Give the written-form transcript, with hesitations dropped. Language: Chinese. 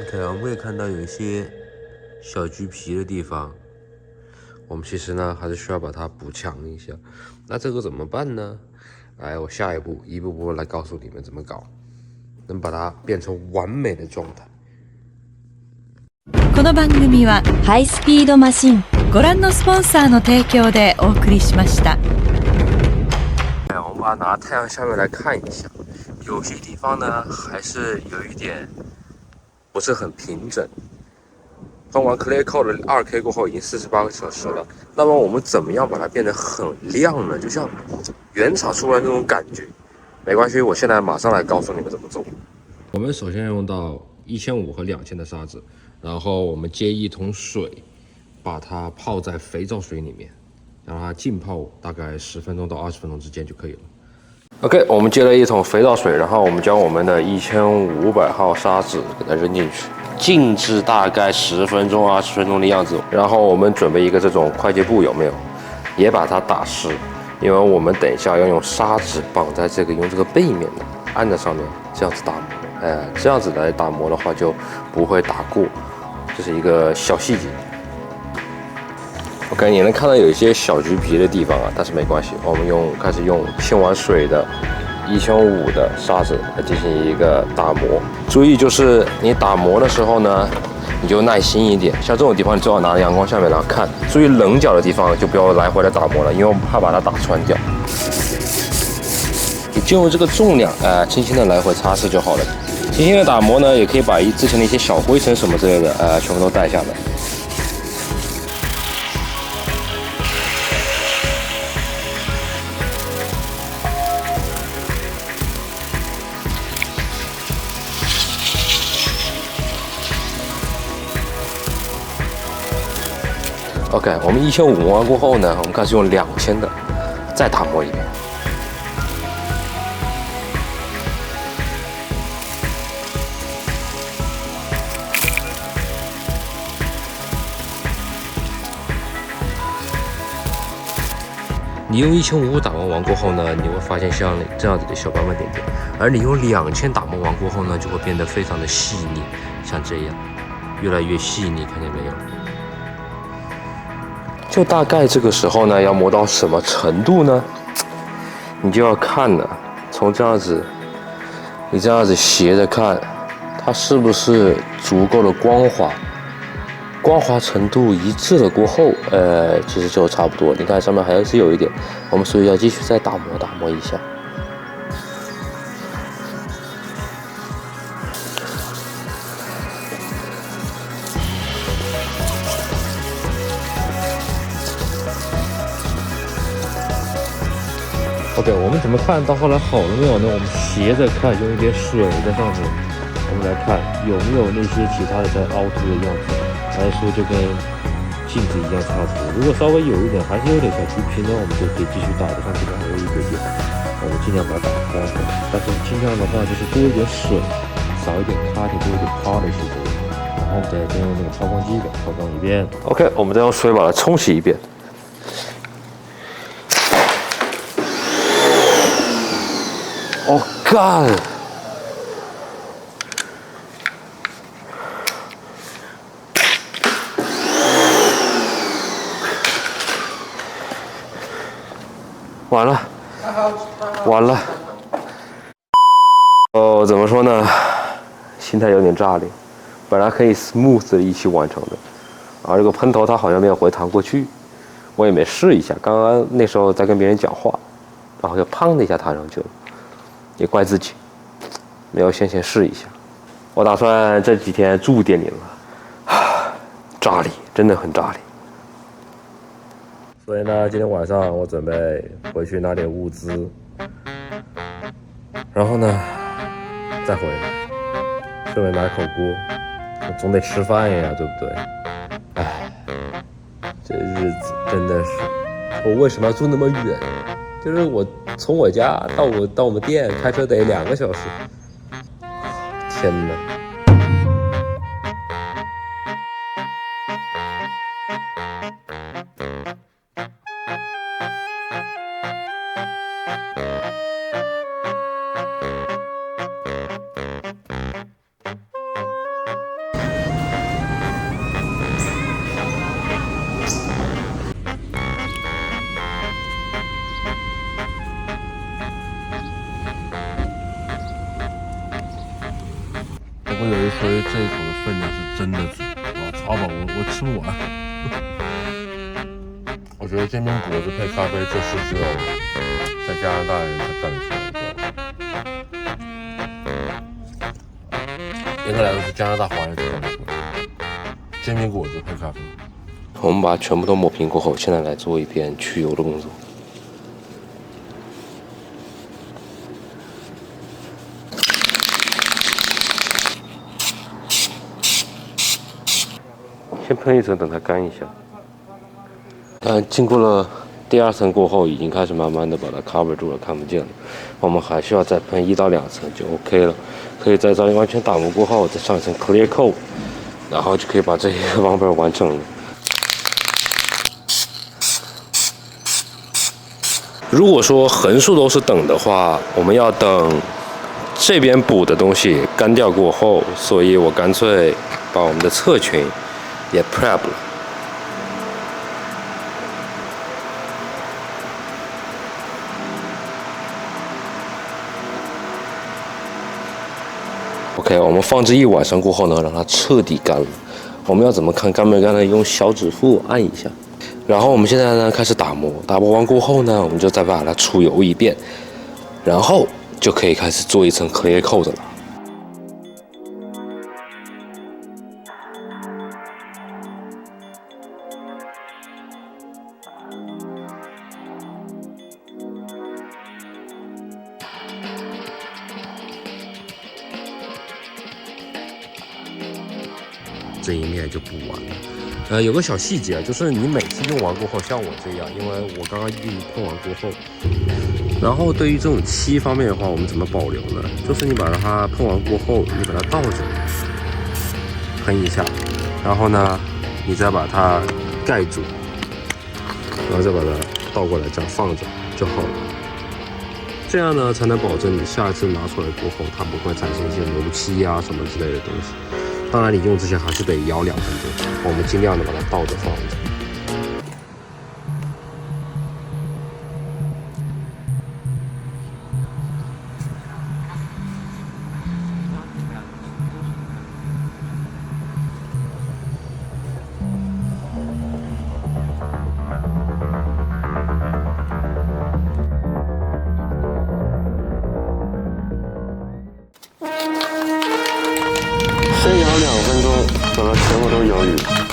OK，我们可以看到有一些小橘皮的地方，我们其实呢还是需要把它补强一下。那这个怎么办呢？来，我下一步一步步来告诉你们怎么搞，能把它变成完美的状态。この番組はハイスピードマシンご覧のスポンサーの提供でお送りしました。我们把它拿太阳下面来看一下，有些地方呢还是有一点不是很平整。喷完 Clear Coat 的2K 过后已经48个小时了，那么我们怎么样把它变得很亮呢？就像原厂出来那种感觉。没关系，我现在马上来告诉你们怎么做。我们首先要用到1500和2000的沙子，然后我们接一桶水，把它泡在肥皂水里面，让它浸泡大概10分钟到20分钟之间就可以了。OK， 我们接了一桶肥皂水，然后我们将我们的1500号沙子给它扔进去，静置大概10分钟、20分钟的样子。然后我们准备一个这种快捷布，有没有？也把它打湿，因为我们等一下要用砂纸绑在这个，用这个背面的按在上面，这样子打磨。这样子来打磨的话就不会打过，这是一个小细节。OK， 你能看到有一些小橘皮的地方啊，但是没关系，我们开始用浸完水的1500的沙子来进行一个打磨。注意就是你打磨的时候呢，你就耐心一点，像这种地方你最好拿到阳光下面来看。注意棱角的地方就不要来回的打磨了，因为我们怕把它打穿掉。你就用这个重量，轻轻的来回擦拭就好了。轻轻的打磨呢，也可以把之前的一些小灰尘什么之类的，全部都带下来。OK， 我们1500磨完过后呢，我们开始用2000的再打磨一遍。你用1500打磨完过后呢，你会发现像这样子的小斑斑点点，而你用2000打磨完过后呢，就会变得非常的细腻，像这样，越来越细腻，看见没有？就大概这个时候呢，要磨到什么程度呢？你就要看了，从这样子，你这样子斜着看，它是不是足够的光滑？光滑程度一致了过后，其实就差不多。你看上面还是有一点，我们所以要继续再打磨一下。OK， 我们怎么看到后来好了没有呢？我们斜着看，用一点水在上面，我们来看有没有那些其他的在凹凸的样子，还是说就跟镜子一样差不多。如果稍微有一点，还是有点小橘皮呢，我们就可以继续打的，像这边还有一点点，我们尽量把它打光，但是尽量的话就是多一点水，少一点咖点，多一点 polish 就可以。然后我们再用那个抛光机给它抛光一遍。OK， 我们再用水把它冲洗一遍。Oh God！ 完了，完了。怎么说呢？心态有点炸裂。本来可以 smooth 的一起完成的，这个喷头它好像没有回弹过去，我也没试一下。刚刚那时候在跟别人讲话，然后就砰的一下弹上去了。也怪自己，没有先试一下。我打算这几天住店里了，炸裂，真的很炸裂。所以呢，今天晚上我准备回去拿点物资，然后呢再回来，顺便买口锅，总得吃饭呀，对不对？这日子真的是，我为什么要住那么远？就是我从我家到我们店开车得2个小时，天哪！不过有一说一，这一口的分量是真的足，哇，超饱，我吃不完。我觉得煎饼果子配咖啡，这是只有在加拿大人才干得出来的。严格来说是加拿大华人才干得出来。煎饼果子配咖啡。我们把全部都抹平过后，现在来做一遍去油的工作。先喷一层，等它干一下。经过了第2层过后，已经开始慢慢的把它 cover 住了，看不见了。我们还需要再喷1到2层就 OK 了。可以在这里完全打磨过后，再上一层 clear coat， 然后就可以把这些网本完成了。如果说横竖都是等的话，我们要等这边补的东西干掉过后，所以我干脆把我们的侧裙也 prep 了。OK， 我们放置1晚上过后呢，让它彻底干了。我们要怎么看干没干呢？用小指腹按一下。然后我们现在呢开始打磨，打磨完过后呢，我们就再把它除油一遍，然后就可以开始做一层 clear coat 了。这一面就补完了。有个小细节，就是你每次用完过后，像我这样，因为我刚刚已经喷完过后，然后对于这种漆方面的话，我们怎么保留呢？就是你把它喷完过后，你把它倒着喷一下，然后呢，你再把它盖住，然后再把它倒过来这样放着就好了。这样呢，才能保证你下一次拿出来过后，它不会产生一些油漆啊什么之类的东西。当然，你用之前还是得摇2分钟，我们尽量的把它倒着放着。先摇2分钟，等它全部都摇匀。